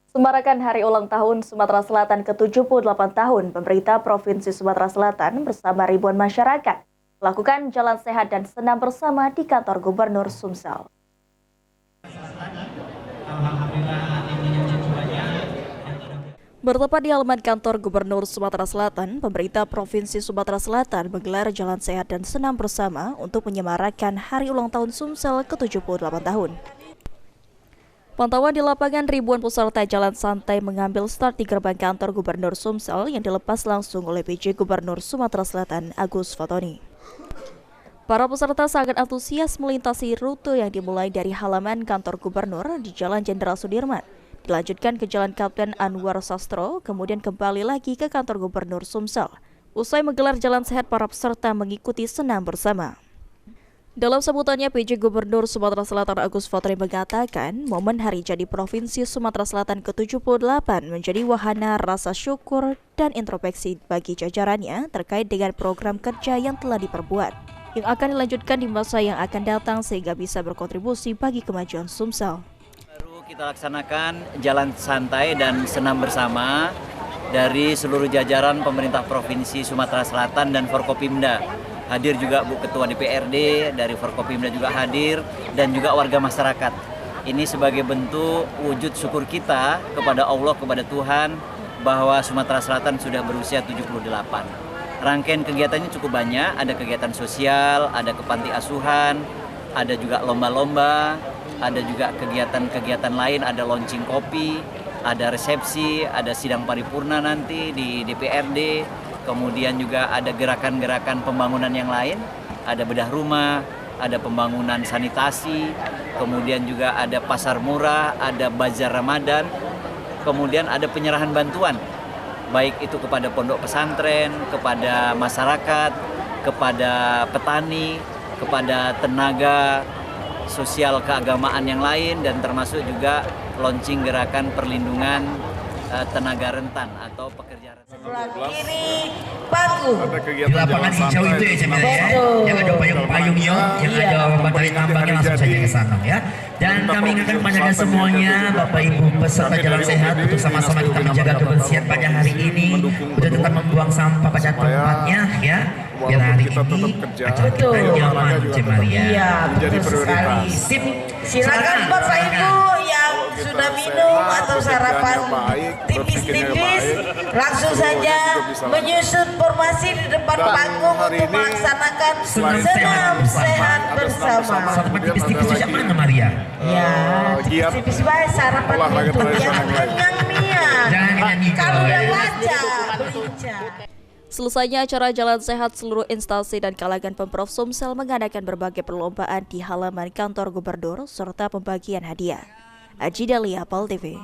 Semarakan Hari Ulang Tahun Sumatera Selatan ke-78 tahun, pemerintah Provinsi Sumatera Selatan bersama ribuan masyarakat melakukan jalan sehat dan senam bersama di kantor Gubernur Sumsel. Bertepat di halaman kantor Gubernur Sumatera Selatan, pemerintah Provinsi Sumatera Selatan menggelar jalan sehat dan senam bersama untuk menyemarakan Hari Ulang Tahun Sumsel ke-78 tahun. Pantauan di lapangan, ribuan peserta jalan santai mengambil start di gerbang kantor Gubernur Sumsel yang dilepas langsung oleh PJ Gubernur Sumatera Selatan Agus Fatoni. Para peserta sangat antusias melintasi rute yang dimulai dari halaman kantor Gubernur di Jalan Jenderal Sudirman, dilanjutkan ke Jalan Kapten Anwar Sastro, kemudian kembali lagi ke kantor Gubernur Sumsel. Usai menggelar jalan sehat, para peserta mengikuti senam bersama. Dalam sambutannya, PJ Gubernur Sumatera Selatan Agus Fatoni mengatakan, momen Hari Jadi Provinsi Sumatera Selatan ke-78 menjadi wahana rasa syukur dan introspeksi bagi jajarannya terkait dengan program kerja yang telah diperbuat, yang akan dilanjutkan di masa yang akan datang sehingga bisa berkontribusi bagi kemajuan Sumsel. Baru kita laksanakan jalan santai dan senam bersama dari seluruh jajaran pemerintah Provinsi Sumatera Selatan dan Forkopimda. Hadir juga Bu Ketua DPRD dari Forkopimda juga hadir, dan juga warga masyarakat. Ini sebagai bentuk wujud syukur kita kepada Allah, kepada Tuhan, bahwa Sumatera Selatan sudah berusia 78. Rangkaian kegiatannya cukup banyak, ada kegiatan sosial, ada ke panti asuhan, ada juga lomba-lomba, ada juga kegiatan-kegiatan lain, ada launching kopi, ada resepsi, ada sidang paripurna nanti di DPRD. Kemudian juga ada gerakan-gerakan pembangunan yang lain, ada bedah rumah, ada pembangunan sanitasi, kemudian juga ada pasar murah, ada bazar Ramadan, kemudian ada penyerahan bantuan, baik itu kepada pondok pesantren, kepada masyarakat, kepada petani, kepada tenaga sosial keagamaan yang lain, dan termasuk juga launching gerakan perlindungan tenaga rentan atau pekerja rentan. Sebelah kiri panggung. Di lapangan hijau itu ya sebenarnya ya. Yang ada payung-payungnya, yang ada matahari tambangnya, langsung saja ke sana ya. Dan kami ingatkan kepada semuanya, Bapak Ibu peserta jalan sehat, untuk sama-sama kita menjaga kebersihan pada hari ini, untuk tetap membuang sampah pada tempatnya ya. Biar hari ini acara kita nyaman, Maria. Iya, betul sekali. Sip. Silakan Bapak Ibu yang sudah minum atau sarapan tipis-tipis, langsung saja menyusun formasi di depan panggung untuk melaksanakan senam sehat bersama. Sarapan tipis-tipis itu siapa nama Maria? Ya, tipis-tipis baik sarapan untuk jangan kenyang Mia. Kalau udah baca, berbincang. Selesainya acara jalan sehat, seluruh instansi dan kalangan Pemprov Sumsel mengadakan berbagai perlombaan di halaman kantor Gubernur serta pembagian hadiah. Aji Dalia, Pol TV.